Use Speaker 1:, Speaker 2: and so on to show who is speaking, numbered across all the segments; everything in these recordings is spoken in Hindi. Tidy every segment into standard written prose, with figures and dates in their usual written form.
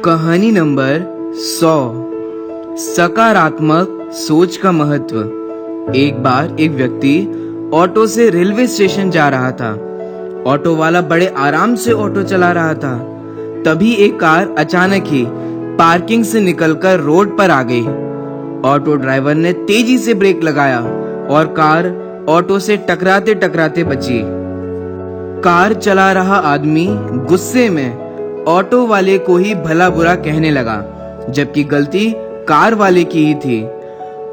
Speaker 1: कहानी नंबर 100। सकारात्मक सोच का महत्व। एक बार एक व्यक्ति ऑटो से रेलवे स्टेशन जा रहा था। ऑटो वाला बड़े आराम से ऑटो चला रहा था। तभी एक कार अचानक ही पार्किंग से निकलकर रोड पर आ गई। ऑटो ड्राइवर ने तेजी से ब्रेक लगाया और कार ऑटो से टकराते टकराते बची। कार चला रहा आदमी गुस्से में ऑटो वाले को ही भला बुरा कहने लगा, जबकि गलती कार वाले की ही थी।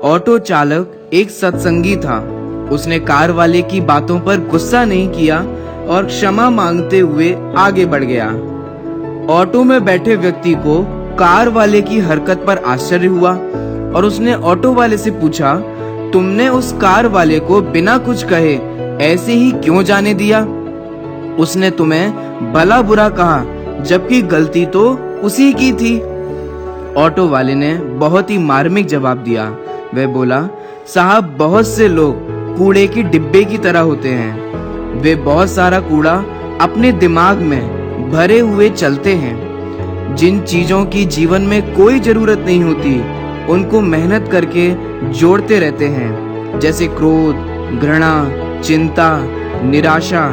Speaker 1: ऑटो चालक एक सत्संगी था। उसने कार वाले की बातों पर गुस्सा नहीं किया और क्षमा मांगते हुए आगे बढ़ गया। ऑटो में बैठे व्यक्ति को कार वाले की हरकत पर आश्चर्य हुआ और उसने ऑटो वाले से पूछा, तुमने उस कार वाले को बिना कुछ कहे ऐसे ही क्यों जाने दिया? उसने तुम्हें भला बुरा कहा, जबकि गलती तो उसी की थी। ऑटो वाले ने बहुत ही मार्मिक जवाब दिया। वह बोला, साहब, बहुत से लोग कूड़े की डिब्बे की तरह होते हैं। वे बहुत सारा कूड़ा अपने दिमाग में भरे हुए चलते हैं। जिन चीजों की जीवन में कोई जरूरत नहीं होती, उनको मेहनत करके जोड़ते रहते हैं, जैसे क्रोध, घृणा, चिंता, निराशा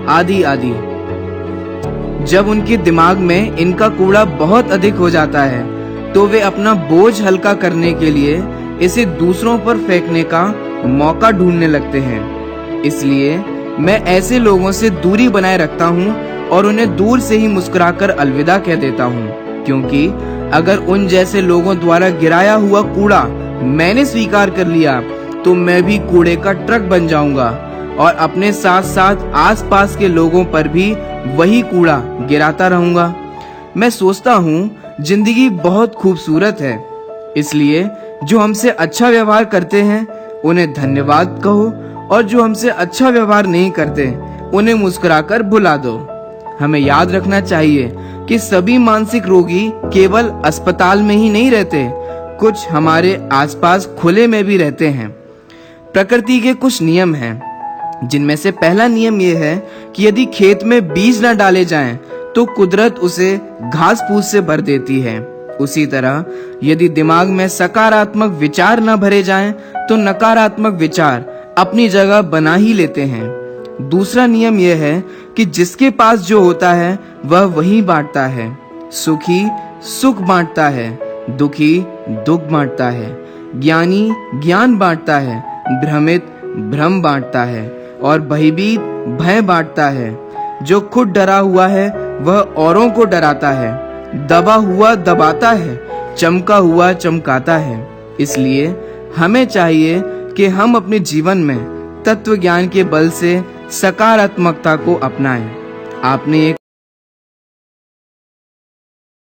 Speaker 1: आदि आदि। जब उनके दिमाग में इनका कूड़ा बहुत अधिक हो जाता है, तो वे अपना बोझ हल्का करने के लिए इसे दूसरों पर फेंकने का मौका ढूंढने लगते हैं। इसलिए मैं ऐसे लोगों से दूरी बनाए रखता हूँ और उन्हें दूर से ही मुस्कुराकर अलविदा कह देता हूँ, क्योंकि अगर उन जैसे लोगों द्वारा गिराया हुआ कूड़ा मैंने स्वीकार कर लिया, तो मैं भी कूड़े का ट्रक बन जाऊंगा और अपने साथ साथ आसपास के लोगों पर भी वही कूड़ा गिराता रहूंगा। मैं सोचता हूँ जिंदगी बहुत खूबसूरत है, इसलिए जो हमसे अच्छा व्यवहार करते हैं उन्हें धन्यवाद कहो और जो हमसे अच्छा व्यवहार नहीं करते उन्हें मुस्कुराकर भुला दो। हमें याद रखना चाहिए कि सभी मानसिक रोगी केवल अस्पताल में ही नहीं रहते, कुछ हमारे आसपास खुले में भी रहते हैं। प्रकृति के कुछ नियम हैं, जिनमें से पहला नियम यह है कि यदि खेत में बीज न डाले जाएं, तो कुदरत उसे घास फूस से भर देती है। उसी तरह यदि दिमाग में सकारात्मक विचार न भरे जाएं, तो नकारात्मक विचार अपनी जगह बना ही लेते हैं। दूसरा नियम यह है कि जिसके पास जो होता है वह वही बांटता है। सुखी सुख बांटता है, दुखी दुख बांटता है, ज्ञानी ज्ञान बांटता है, भ्रमित भ्रम बांटता है और भयभीत भय बांटता है। जो खुद डरा हुआ है वह औरों को डराता है, दबा हुआ दबाता है, चमका हुआ चमकाता है। इसलिए हमें चाहिए कि हम अपने जीवन में तत्व ज्ञान के बल से सकारात्मकता को अपनाएं। आपने एक